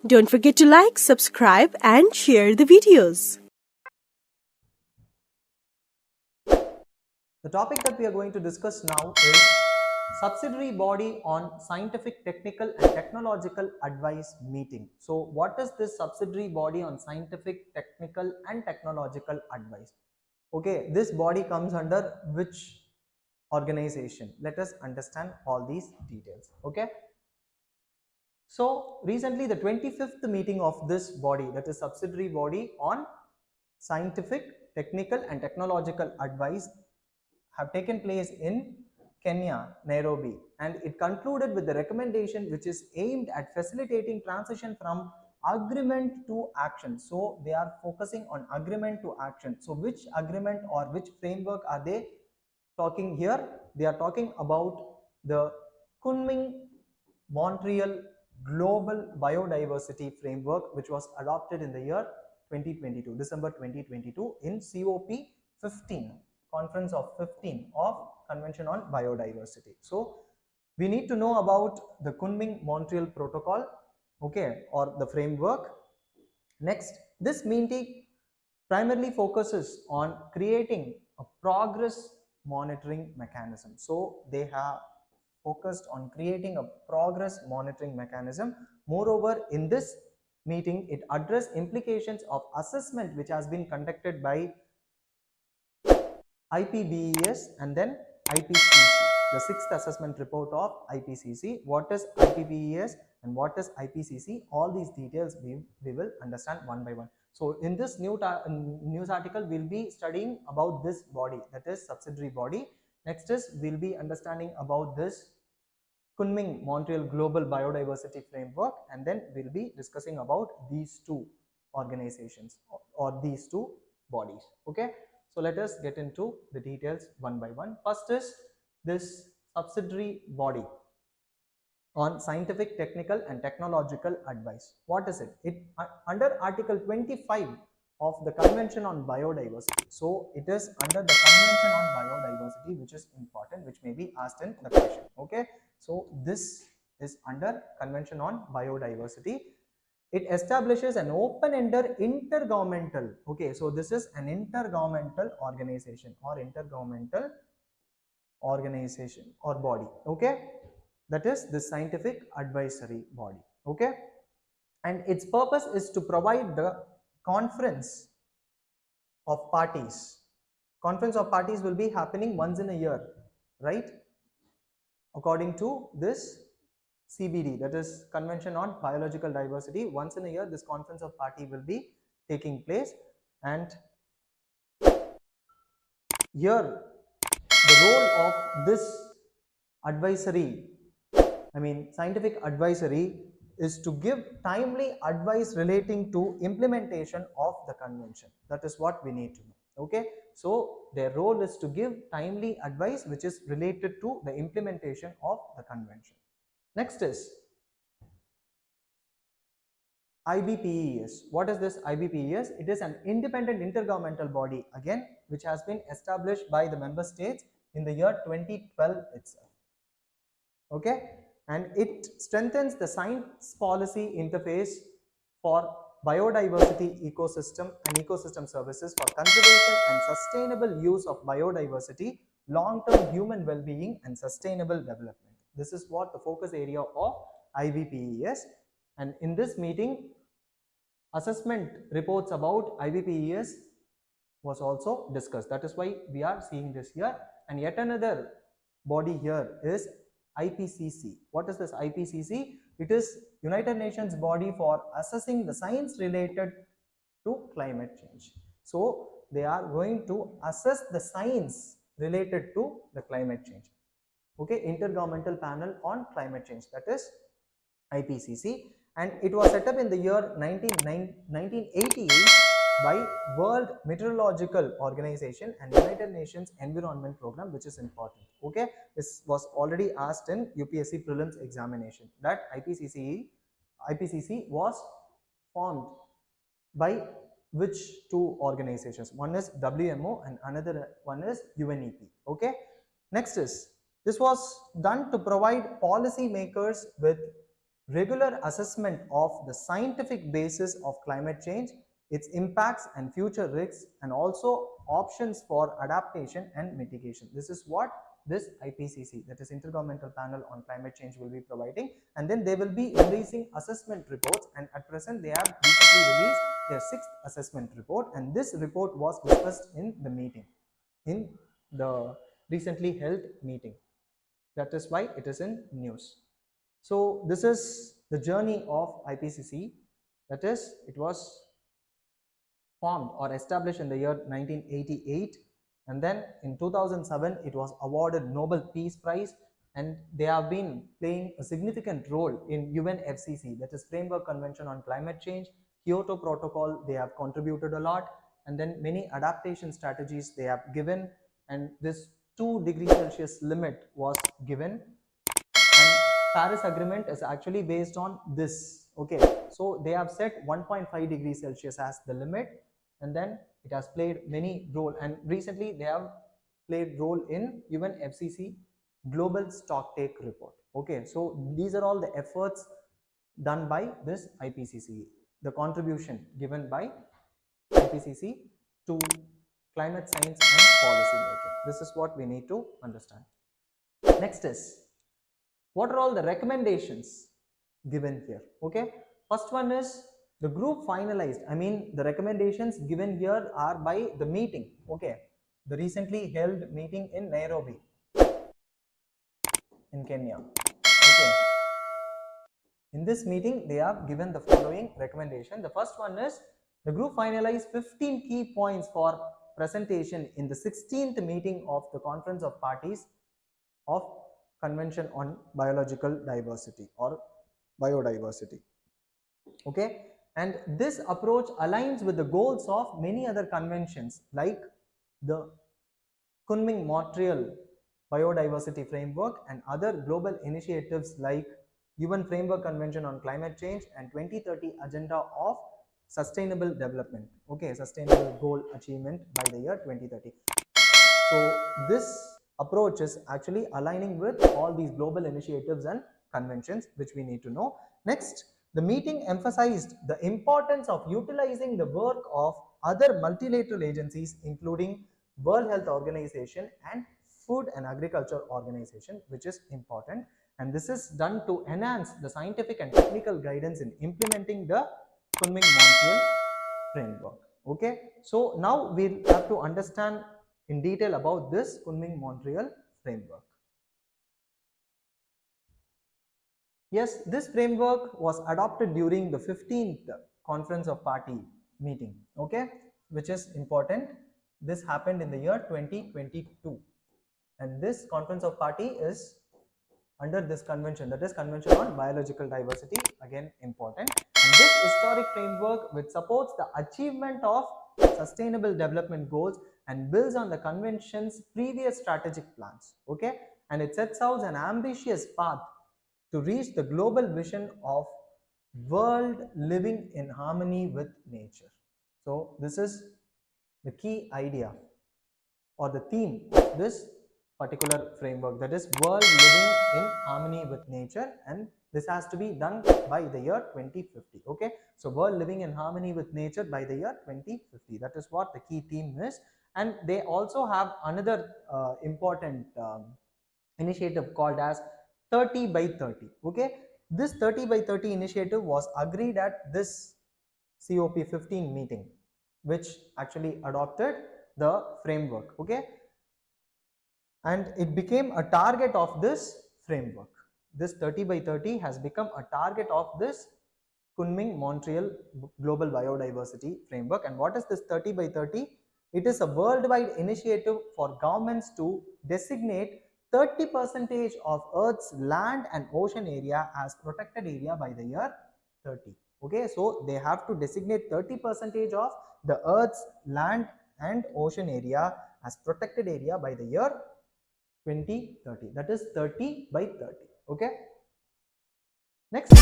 Don't forget to like, subscribe and share the videos. The topic that we are going to discuss now is subsidiary body on scientific, technical and technological advice meeting. So what is this subsidiary body on scientific, technical and technological advice? Okay, this body comes under which organization? Let us understand all these details. Okay. So recently the 25th meeting of this body, that is subsidiary body on scientific, technical and technological advice, have taken place in Kenya, Nairobi, and it concluded with the recommendation which is aimed at facilitating transition from agreement to action. So they are focusing on agreement to action. So which agreement or which framework are they talking here? They are talking about the Kunming Montreal Global Biodiversity Framework, which was adopted in the year 2022, December 2022 in COP 15, Conference of 15 of Convention on Biodiversity. So we need to know about the Kunming Montreal Protocol, okay, or the framework. Next, this meeting primarily focuses on creating a progress monitoring mechanism. So they have focused on creating a progress monitoring mechanism. Moreover, in this meeting, it addressed implications of assessment which has been conducted by IPBES and then IPCC, the sixth assessment report of IPCC. What is IPBES and what is IPCC? All these details we will understand one by one. So in this news article, we'll be studying about this body, that is subsidiary body. Next is we'll be understanding about this Kunming Montreal Global Biodiversity Framework, and then we'll be discussing about these two organizations or these two bodies. Okay, so let us get into the details one by one. First is this subsidiary body on scientific, technical and technological advice. What is it? It under Article 25 of the Convention on Biodiversity. So it is under the Convention on Biodiversity, which is important, which may be asked in the question. Okay, so this is under Convention on Biodiversity. It establishes an open-ended intergovernmental. Okay, so this is an intergovernmental organization or intergovernmental organization or body. Okay, that is the scientific advisory body. Okay, and its purpose is to provide the conference of parties. Conference of parties will be happening once in a year, right? According to this CBD, that is Convention on Biological Diversity, once in a year this conference of party will be taking place, and here the role of this advisory, scientific advisory, is to give timely advice relating to implementation of the convention. That is what we need to know. Okay, so their role is to give timely advice which is related to the implementation of the convention. Next is IBPES. What is this IBPES? It is an independent intergovernmental body, again, which has been established by the member states in the year 2012 itself. Okay, and it strengthens the science policy interface for biodiversity ecosystem and ecosystem services for conservation and sustainable use of biodiversity, long-term human well-being and sustainable development. This is what the focus area of IBPES. And in this meeting, assessment reports about IBPES was also discussed. That is why we are seeing this here. And yet another body here is IPCC. What is this IPCC? It is United Nations body for assessing the science related to climate change. So they are going to assess the science related to the climate change. Okay, Intergovernmental Panel on Climate Change, that is IPCC, and it was set up in the year 1988 by World Meteorological Organization and United Nations Environment Program, which is important. Okay, this was already asked in UPSC prelims examination, that IPCC was formed by which two organizations? One is WMO and another one is UNEP. Okay, next is, this was done to provide policy makers with regular assessment of the scientific basis of climate change, its impacts and future risks, and also options for adaptation and mitigation. This is what this IPCC, that is Intergovernmental Panel on Climate Change, will be providing. And then they will be releasing assessment reports, and at present they have recently released their 6th assessment report, and this report was discussed in the meeting, in the recently held meeting. That is why it is in news. So this is the journey of IPCC. That is, it was formed or established in the year 1988, and then in 2007 it was awarded Nobel Peace Prize, and they have been playing a significant role in UNFCCC, that is Framework Convention on Climate Change, Kyoto Protocol. They have contributed a lot, and then many adaptation strategies they have given, and this 2 degrees Celsius limit was given, and Paris Agreement is actually based on this. Okay, so they have set 1.5 degrees Celsius as the limit, and then it has played many role, and recently they have played role in UNFCCC Global Stocktake Report. Okay, so these are all the efforts done by this IPCC, the contribution given by IPCC to climate science and policy making. This is what we need to understand. Next is, what are all the recommendations given here? Okay, first one is the group finalized. I mean, the recommendations given here are by the meeting. Okay, the recently held meeting in Nairobi in Kenya. Okay, in this meeting they have given the following recommendation. The first one is, the group finalized 15 key points for presentation in the 16th meeting of the Conference of Parties of Convention on Biological Diversity or Biodiversity. Okay, and this approach aligns with the goals of many other conventions like the Kunming-Montreal Biodiversity Framework and other global initiatives like UN Framework Convention on Climate Change and 2030 Agenda of Sustainable Development. Okay, Sustainable Goal Achievement by the year 2030. So this approach is actually aligning with all these global initiatives and conventions which we need to know. Next, the meeting emphasized the importance of utilizing the work of other multilateral agencies including World Health Organization and Food and Agriculture Organization, which is important, and this is done to enhance the scientific and technical guidance in implementing the Kunming-Montreal framework. Okay, so now we'll have to understand in detail about this Kunming-Montreal framework. Yes, this framework was adopted during the 15th Conference of Party meeting, okay, which is important. This happened in the year 2022, and this Conference of Party is under this convention, that is Convention on Biological Diversity, again important. And this historic framework, which supports the achievement of sustainable development goals and builds on the convention's previous strategic plans, okay, and it sets out an ambitious path to reach the global vision of world living in harmony with nature. So this is the key idea or the theme of this particular framework, that is world living in harmony with nature, and this has to be done by the year 2050. Okay, so world living in harmony with nature by the year 2050, that is what the key theme is. And they also have another important initiative called as 30 by 30. Okay, this 30 by 30 initiative was agreed at this COP15 meeting, which actually adopted the framework. Okay, and it became a target of this framework. This 30 by 30 has become a target of this Kunming-Montreal Global Biodiversity Framework. And what is this 30 by 30? It is a worldwide initiative for governments to designate 30% of Earth's land and ocean area as protected area by the year 30. Okay, so they have to designate 30% of the Earth's land and ocean area as protected area by the year 2030. That is 30 by 30. Okay, next.